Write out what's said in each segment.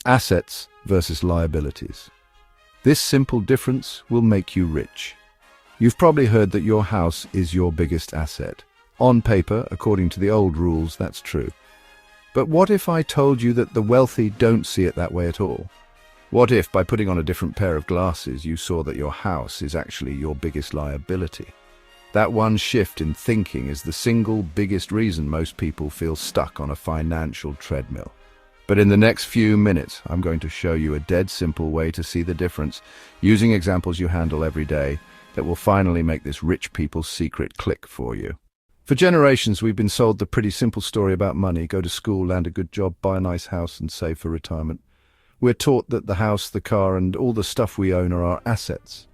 Assets versus liabilities. This simple difference will make you rich. You've probably heard that your house is your biggest asset. On paper, according to the old rules, that's true. But what if I told you that the wealthy don't see it that way at all? What if, by putting on a different pair of glasses, you saw that your house is actually your biggest liability? That one shift in thinking is the single biggest reason most people feel stuck on a financial treadmill. But in the next few minutes, I'm going to show you a dead simple way to see the difference, using examples you handle every day, that will finally make this rich people's secret click for you. For generations, we've been sold the pretty simple story about money: go to school, land a good job, buy a nice house, and save for retirement. We're taught that the house, the car, and all the stuff we own are our assets.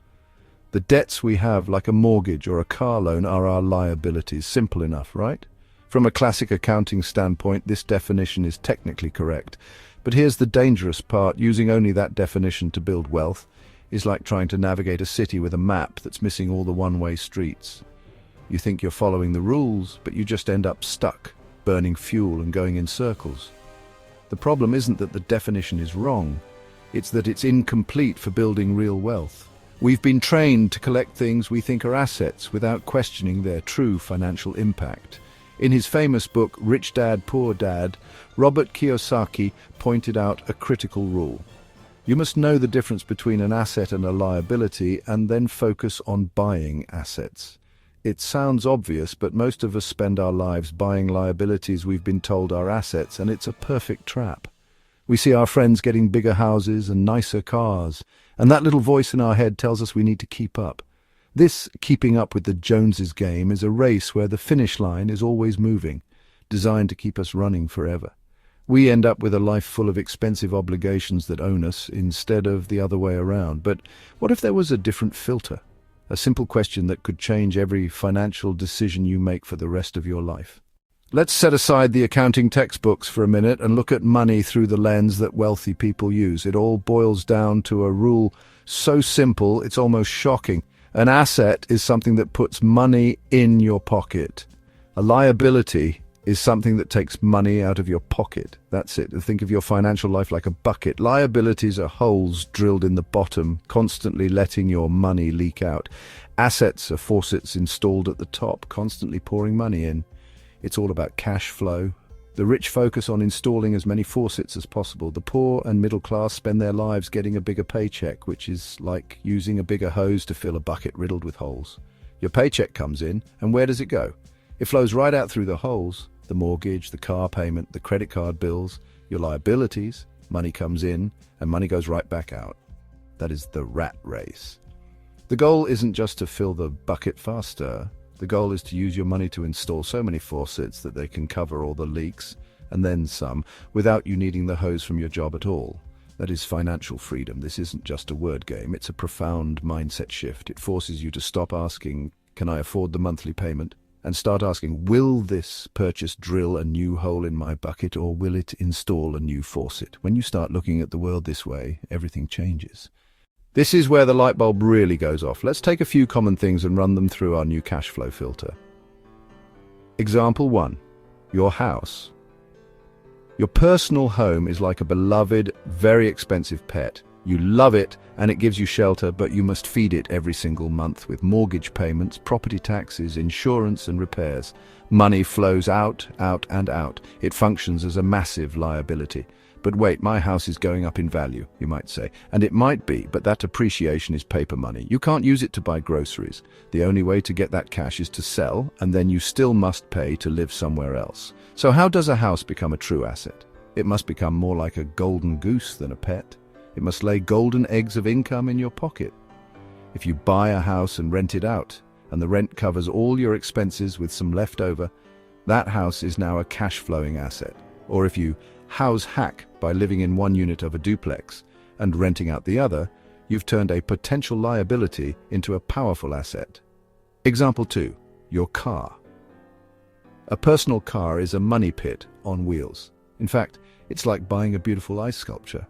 The debts we have, like a mortgage or a car loan, are our liabilities. Simple enough, right? From a classic accounting standpoint, this definition is technically correct. But here's the dangerous part: using only that definition to build wealth is like trying to navigate a city with a map that's missing all the one-way streets. You think you're following the rules, but you just end up stuck, burning fuel and going in circles. The problem isn't that the definition is wrong, it's that it's incomplete for building real wealth. We've been trained to collect things we think are assets without questioning their true financial impact. In his famous book, Rich Dad, Poor Dad, Robert Kiyosaki pointed out a critical rule. You must know the difference between an asset and a liability, and then focus on buying assets. It sounds obvious, but most of us spend our lives buying liabilities we've been told are assets, and it's a perfect trap. We see our friends getting bigger houses and nicer cars, and that little voice in our head tells us we need to keep up. This keeping up with the Joneses game is a race where the finish line is always moving, designed to keep us running forever. We end up with a life full of expensive obligations that own us, instead of the other way around. But what if there was a different filter? A simple question that could change every financial decision you make for the rest of your life. Let's set aside the accounting textbooks for a minute and look at money through the lens that wealthy people use. It all boils down to a rule so simple it's almost shocking. An asset is something that puts money in your pocket. A liability is something that takes money out of your pocket. That's it. Think of your financial life like a bucket. Liabilities are holes drilled in the bottom, constantly letting your money leak out. Assets are faucets installed at the top, constantly pouring money in. It's all about cash flow. The rich focus on installing as many faucets as possible. The poor and middle class spend their lives getting a bigger paycheck, which is like using a bigger hose to fill a bucket riddled with holes. Your paycheck comes in, and where does it go? It flows right out through the holes. The mortgage, the car payment, the credit card bills, your liabilities. Money comes in, and money goes right back out. That is the rat race. The goal isn't just to fill the bucket faster. The goal is to use your money to install so many faucets that they can cover all the leaks, and then some, without you needing the hose from your job at all. That is financial freedom. This isn't just a word game. It's a profound mindset shift. It forces you to stop asking, "Can I afford the monthly payment?" and start asking, "Will this purchase drill a new hole in my bucket, or will it install a new faucet?" When you start looking at the world this way, everything changes. This is where the light bulb really goes off. Let's take a few common things and run them through our new cash flow filter. Example 1. Your house. Your personal home is like a beloved, very expensive pet. You love it, and it gives you shelter, but you must feed it every single month with mortgage payments, property taxes, insurance, and repairs. Money flows out, out, and out. It functions as a massive liability. But wait, my house is going up in value, you might say. And it might be, but that appreciation is paper money. You can't use it to buy groceries. The only way to get that cash is to sell, and then you still must pay to live somewhere else. So how does a house become a true asset? It must become more like a golden goose than a pet. It must lay golden eggs of income in your pocket. If you buy a house and rent it out, and the rent covers all your expenses with some left over, that house is now a cash-flowing asset. Or if you house hack by living in one unit of a duplex and renting out the other, you've turned a potential liability into a powerful asset. Example 2. Your car. A personal car is a money pit on wheels. In fact, it's like buying a beautiful ice sculpture.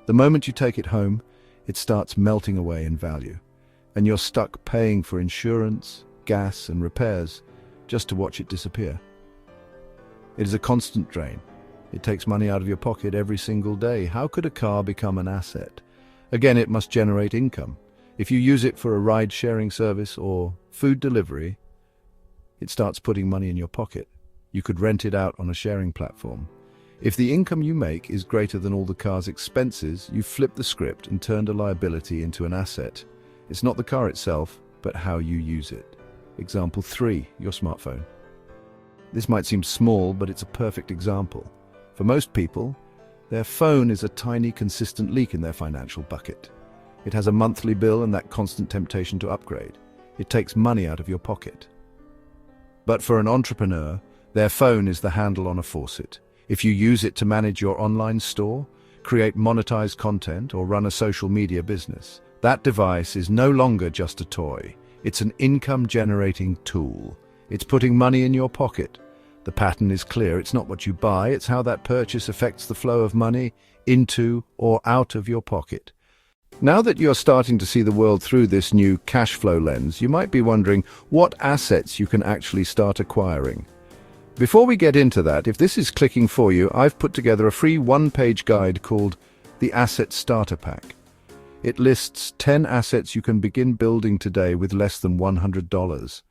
The moment you take it home, it starts melting away in value, and you're stuck paying for insurance, gas, and repairs just to watch it disappear. It is a constant drain. It takes money out of your pocket every single day. How could a car become an asset? Again, it must generate income. If you use it for a ride-sharing service or food delivery, it starts putting money in your pocket. You could rent it out on a sharing platform. If the income you make is greater than all the car's expenses, you flip the script and turned a liability into an asset. It's not the car itself, but how you use it. Example 3, your smartphone. This might seem small, but it's a perfect example. For most people, their phone is a tiny, consistent leak in their financial bucket. It has a monthly bill and that constant temptation to upgrade. It takes money out of your pocket. But for an entrepreneur, their phone is the handle on a faucet. If you use it to manage your online store, create monetized content, or run a social media business, that device is no longer just a toy. It's an income-generating tool. It's putting money in your pocket. The pattern is clear. It's not what you buy, it's how that purchase affects the flow of money into or out of your pocket. Now that you're starting to see the world through this new cash flow lens, you might be wondering what assets you can actually start acquiring. Before we get into that, if this is clicking for you, I've put together a free one-page guide called the Asset Starter Pack. It lists 10 assets you can begin building today with less than $100.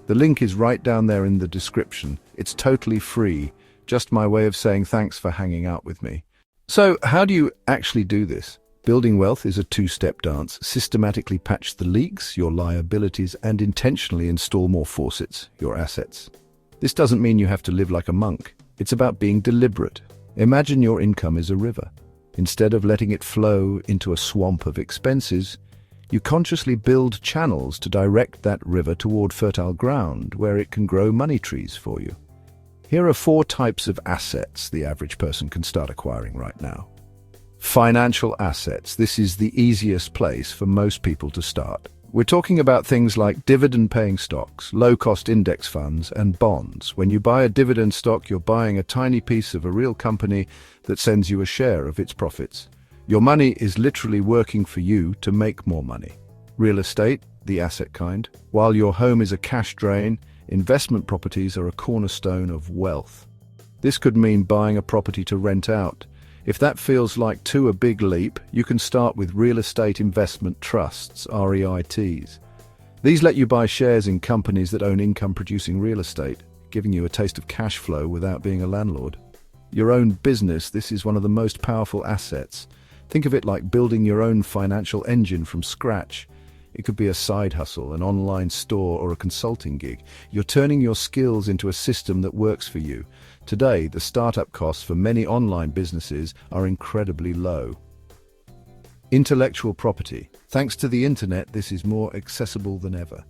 The link is right down there in the description. It's totally free, just my way of saying thanks for hanging out with me. So, how do you actually do this? Building wealth is a two-step dance. Systematically patch the leaks, your liabilities, and intentionally install more faucets, your assets. This doesn't mean you have to live like a monk. It's about being deliberate. Imagine your income is a river. Instead of letting it flow into a swamp of expenses, you consciously build channels to direct that river toward fertile ground where it can grow money trees for you. Here are 4 types of assets the average person can start acquiring right now. Financial assets. This is the easiest place for most people to start. We're talking about things like dividend-paying stocks, low-cost index funds, and bonds. When you buy a dividend stock, you're buying a tiny piece of a real company that sends you a share of its profits. Your money is literally working for you to make more money. Real estate, the asset kind. While your home is a cash drain, investment properties are a cornerstone of wealth. This could mean buying a property to rent out. If that feels like too a big leap, you can start with real estate investment trusts, REITs. These let you buy shares in companies that own income-producing real estate, giving you a taste of cash flow without being a landlord. Your own business, this is one of the most powerful assets. Think of it like building your own financial engine from scratch. It could be a side hustle, an online store, or a consulting gig. You're turning your skills into a system that works for you. Today, the startup costs for many online businesses are incredibly low. Intellectual property. Thanks to the internet, this is more accessible than ever.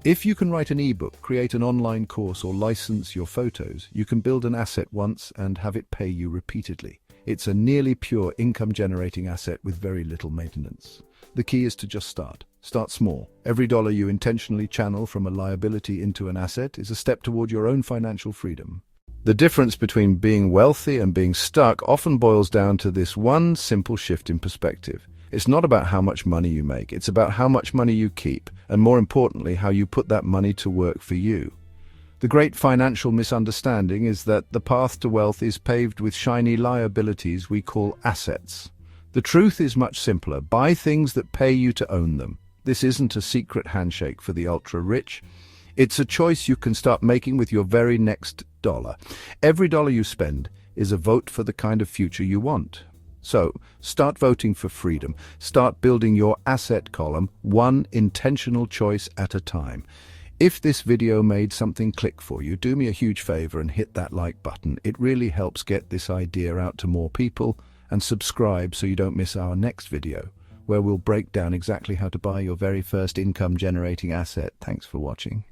If you can write an ebook, create an online course, or license your photos, you can build an asset once and have it pay you repeatedly. It's a nearly pure income-generating asset with very little maintenance. The key is to just start. Start small. Every dollar you intentionally channel from a liability into an asset is a step toward your own financial freedom. The difference between being wealthy and being stuck often boils down to this one simple shift in perspective. It's not about how much money you make, it's about how much money you keep, and more importantly, how you put that money to work for you. The great financial misunderstanding is that the path to wealth is paved with shiny liabilities we call assets. The truth is much simpler. Buy things that pay you to own them. This isn't a secret handshake for the ultra-rich. It's a choice you can start making with your very next dollar. Every dollar you spend is a vote for the kind of future you want. So, start voting for freedom. Start building your asset column, one intentional choice at a time. If this video made something click for you, do me a huge favor and hit that like button. It really helps get this idea out to more people, and subscribe so you don't miss our next video, where we'll break down exactly how to buy your very first income-generating asset. Thanks for watching.